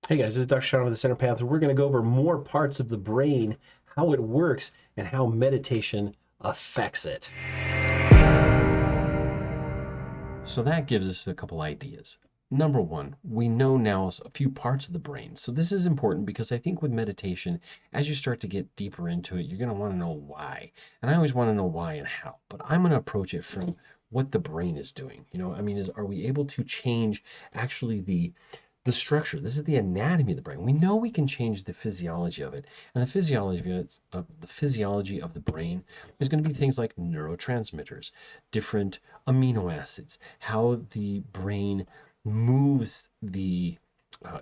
Hey guys, this is Dr. Sean with the Center Path. We're going to go over more parts of the brain, how it works, and how meditation affects it. So that gives us a couple ideas. Number one, we know now a few parts of the brain. So this is important because I think with meditation, as you start to get deeper into it, you're going to want to know why. And I always want to know why and how. But I'm going to approach it from what the brain is doing. Are we able to change actually the structure? This is the anatomy of the brain. We know we can change the physiology of it, and the physiology of the brain is going to be things like neurotransmitters, different amino acids, how the brain moves the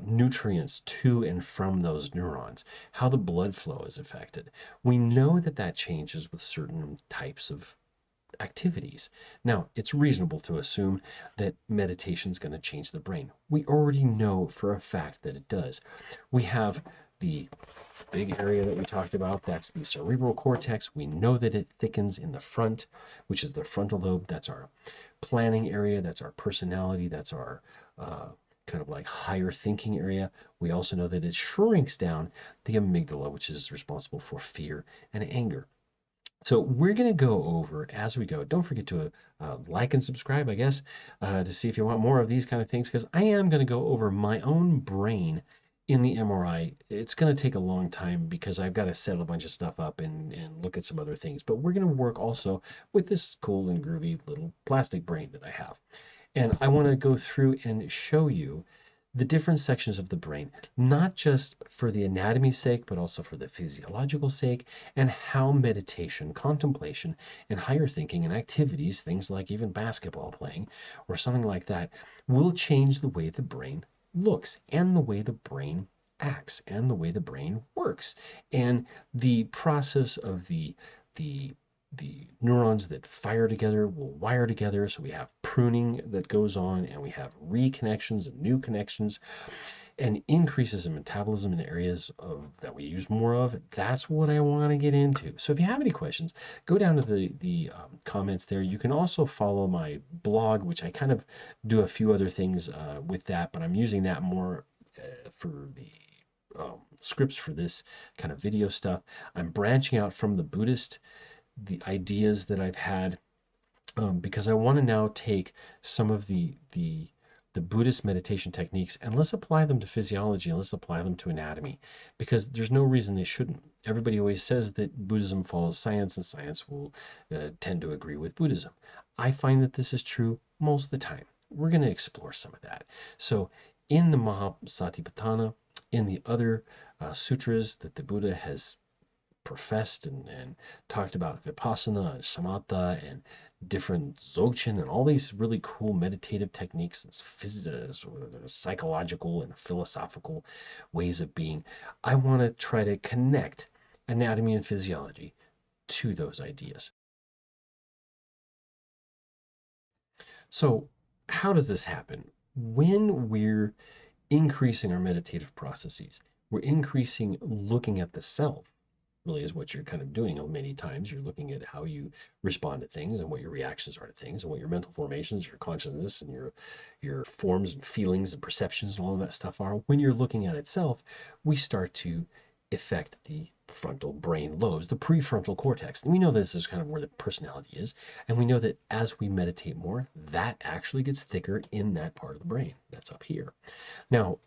nutrients to and from those neurons, how the blood flow is affected. We know that that changes with certain types of activities. Now, it's reasonable to assume that meditation is going to change the brain. We already know for a fact that it does. We have the big area that we talked about, that's the cerebral cortex. We know that it thickens in the front, which is the frontal lobe. That's our planning area, that's our personality, that's our kind of like higher thinking area. We also know that it shrinks down the amygdala, which is responsible for fear and anger. So we're going to go over as we go. Don't forget to like and subscribe, I guess, to see if you want more of these kind of things, because I am going to go over my own brain in the MRI. It's going to take a long time because I've got to set a bunch of stuff up and look at some other things. But we're going to work also with this cool and groovy little plastic brain that I have. And I want to go through and show you the different sections of the brain, not just for the anatomy's sake, but also for the physiological sake, and how meditation, contemplation, and higher thinking and activities, things like even basketball playing or something like that, will change the way the brain looks and the way the brain acts and the way the brain works. And the process of the neurons that fire together will wire together. So we have pruning that goes on, and we have reconnections and new connections, and increases in metabolism in areas that we use more of. That's what I want to get into. So if you have any questions, go down to the comments there. You can also follow my blog, which I kind of do a few other things with that, but I'm using that more for the scripts for this kind of video stuff. I'm branching out from the ideas that I've had, because I want to now take some of the Buddhist meditation techniques and let's apply them to physiology and let's apply them to anatomy, because there's no reason they shouldn't. Everybody always says that Buddhism follows science and science will tend to agree with Buddhism. I find that this is true most of the time. We're going to explore some of that. So in the Mahasatipatthana, in the other sutras that the Buddha has professed and talked about vipassana and samatha and different dzogchen and all these really cool meditative techniques and psychological and philosophical ways of being. I want to try to connect anatomy and physiology to those ideas. So, how does this happen? When we're increasing our meditative processes, we're increasing looking at the self, really is what you're kind of doing many times. You're looking at how you respond to things and what your reactions are to things and what your mental formations, your consciousness, and your forms and feelings and perceptions and all of that stuff are. When you're looking at itself, we start to affect the frontal brain lobes, the prefrontal cortex. And we know this is kind of where the personality is. And we know that as we meditate more, that actually gets thicker in that part of the brain that's up here. Now,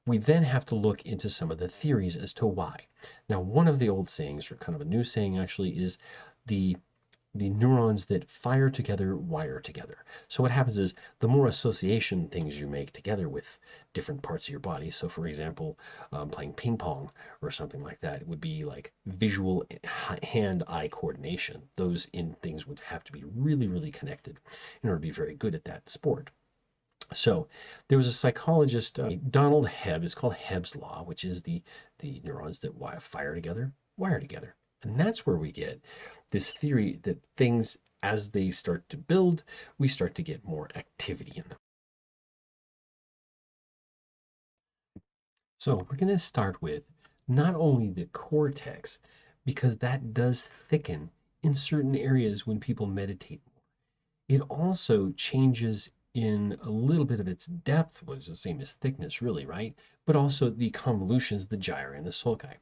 we then have to look into some of the theories as to why. Now, one of the old sayings, or kind of a new saying actually, is the the neurons that fire together wire together. So what happens is the more association things you make together with different parts of your body. So for example, playing ping pong or something like that, it would be like visual hand-eye coordination. Those in things would have to be really, really connected in order to be very good at that sport. So there was a psychologist, Donald Hebb. It's called Hebb's law, which is the neurons that fire together, wire together. And that's where we get this theory that things, as they start to build, we start to get more activity in them. So we're going to start with not only the cortex, because that does thicken in certain areas when people meditate more. It also changes in a little bit of its depth, which is the same as thickness, really, right? But also the convolutions, the gyri and the sulci.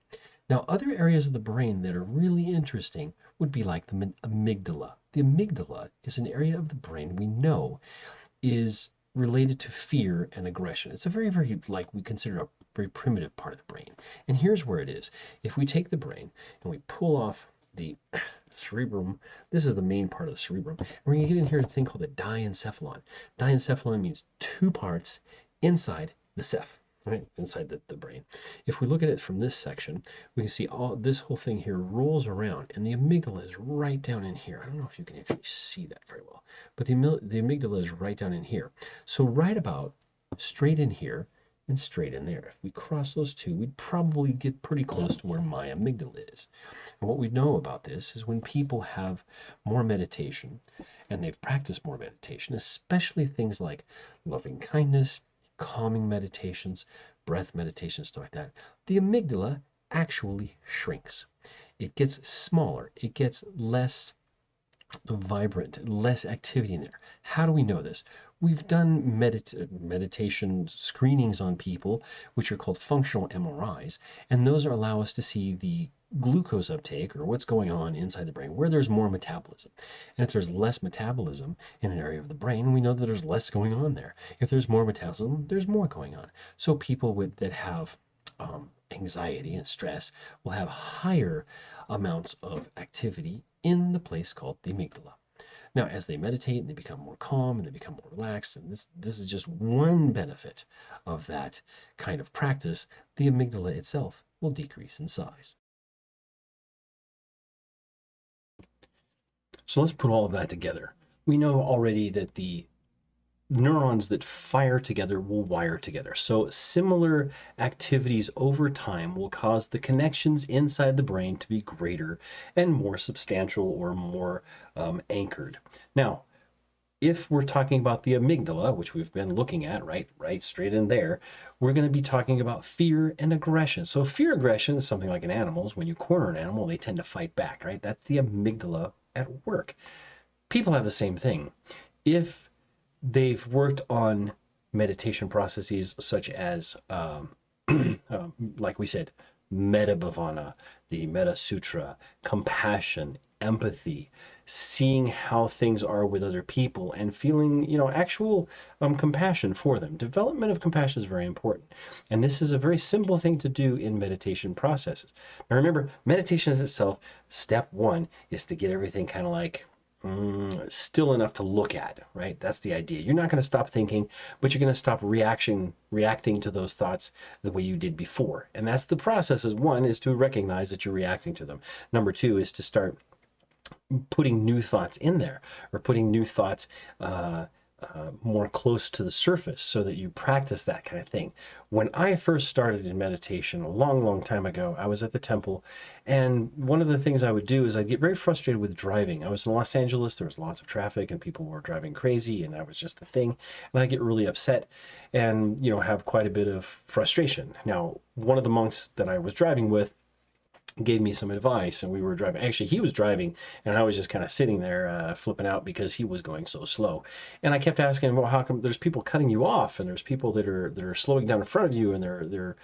Now, other areas of the brain that are really interesting would be like the amygdala. The amygdala is an area of the brain we know is related to fear and aggression. It's a very, very, like we consider a very primitive part of the brain. And here's where it is. If we take the brain and we pull off the cerebrum, this is the main part of the cerebrum, and we're going to get in here a thing called the diencephalon. Diencephalon means two parts inside the ceph. Right, inside the brain. If we look at it from this section, we can see all this whole thing here rolls around, and the amygdala is right down in here. I don't know if you can actually see that very well, but the amygdala is right down in here. So right about straight in here and straight in there. If we cross those two, we'd probably get pretty close to where my amygdala is. And what we know about this is when people have more meditation and they've practiced more meditation, especially things like loving kindness, calming meditations, breath meditations, stuff like that, the amygdala actually shrinks. It gets smaller. It gets less vibrant, less activity in there. How do we know this? We've done meditation screenings on people, which are called functional MRIs, and those allow us to see the glucose uptake or what's going on inside the brain where there's more metabolism. And if there's less metabolism in an area of the brain, we know that there's less going on there. If there's more metabolism, there's more going on. So people that have anxiety and stress will have higher amounts of activity in the place called the amygdala. Now, as they meditate and they become more calm and they become more relaxed, and this is just one benefit of that kind of practice, the amygdala itself will decrease in size. So let's put all of that together. We know already that the neurons that fire together will wire together. So similar activities over time will cause the connections inside the brain to be greater and more substantial or more anchored. Now, if we're talking about the amygdala, which we've been looking at, right straight in there, we're going to be talking about fear and aggression. So fear aggression is something like in animals. When you corner an animal, they tend to fight back, right? That's the amygdala at work. People have the same thing. If they've worked on meditation processes such as, like we said, Metta Bhavana, the Metta Sutra, compassion, empathy, seeing how things are with other people and feeling, actual compassion for them. Development of compassion is very important. And this is a very simple thing to do in meditation processes. Now remember, meditation is itself, step one is to get everything kind of like still enough to look at, right? That's the idea. You're not going to stop thinking, but you're going to stop reacting to those thoughts the way you did before. And that's the process. One is to recognize that you're reacting to them. Number two is to start putting new thoughts in there, or putting new thoughts more close to the surface so that you practice that kind of thing. When I first started in meditation a long, long time ago, I was at the temple, and one of the things I would do is I'd get very frustrated with driving. I was in Los Angeles, there was lots of traffic and people were driving crazy, and that was just the thing. And I get really upset and, have quite a bit of frustration. Now, one of the monks that I was driving with gave me some advice, and we were driving. Actually, he was driving and I was just kind of sitting there flipping out because he was going so slow. And I kept asking him, well, how come there's people cutting you off, and there's people that are slowing down in front of you, and they're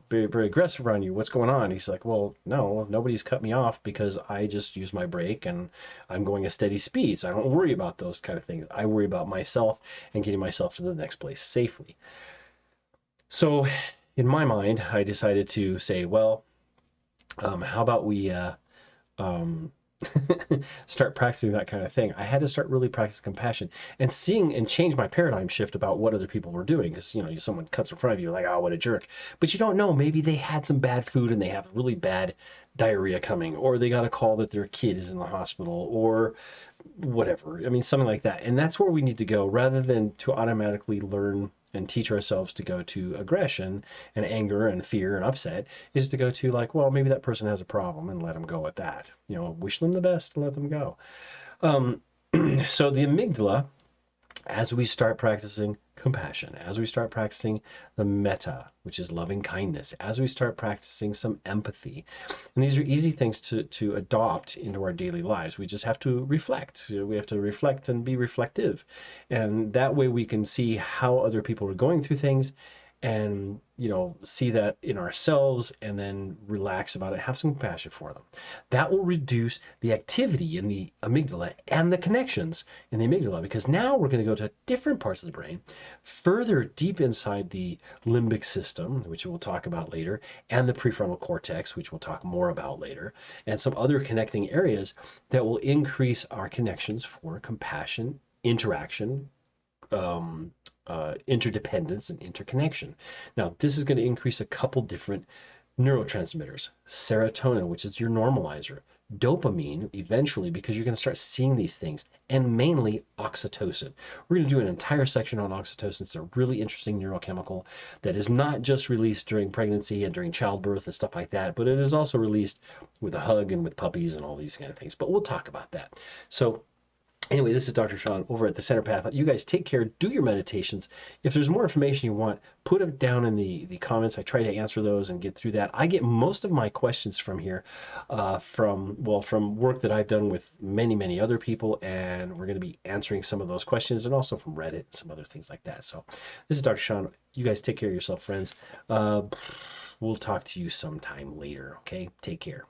very, very aggressive around you? What's going on? He's like, well, no, nobody's cut me off because I just use my brake and I'm going a steady speed. So I don't worry about those kind of things. I worry about myself and getting myself to the next place safely. So in my mind, I decided to say, well, how about we start practicing that kind of thing? I had to start really practicing compassion and seeing and change my paradigm shift about what other people were doing. Because, someone cuts in front of you, like, oh, what a jerk. But you don't know, maybe they had some bad food and they have really bad diarrhea coming, or they got a call that their kid is in the hospital, or whatever. I mean, something like that. And that's where we need to go, rather than to automatically learn and teach ourselves to go to aggression and anger and fear and upset, is to go to like, well, maybe that person has a problem and let them go at that. Wish them the best and let them go. So the amygdala As we start practicing compassion, as we start practicing the metta, which is loving kindness, as we start practicing some empathy, and these are easy things to adopt into our daily lives. We just have to reflect. We have to reflect and be reflective. And that way we can see how other people are going through things and see that in ourselves and then relax about it, have some compassion for them. That will reduce the activity in the amygdala and the connections in the amygdala, because now we're going to go to different parts of the brain further deep inside the limbic system, which we'll talk about later, and the prefrontal cortex, which we'll talk more about later, and some other connecting areas that will increase our connections for compassion, interaction, interdependence, and interconnection. Now, this is going to increase a couple different neurotransmitters: serotonin, which is your normalizer; dopamine, eventually, because you're going to start seeing these things; and mainly oxytocin. We're going to do an entire section on oxytocin. It's a really interesting neurochemical that is not just released during pregnancy and during childbirth and stuff like that, but it is also released with a hug and with puppies and all these kind of things. But we'll talk about that. So anyway, this is Dr. Sean over at the Center Path. You guys take care, do your meditations. If there's more information you want, put them down in the comments. I try to answer those and get through that. I get most of my questions from here, from work that I've done with many other people, and we're going to be answering some of those questions, and also from Reddit and some other things like that. So this is Dr. Sean. You guys take care of yourself, friends. We'll talk to you sometime later, okay? Take care.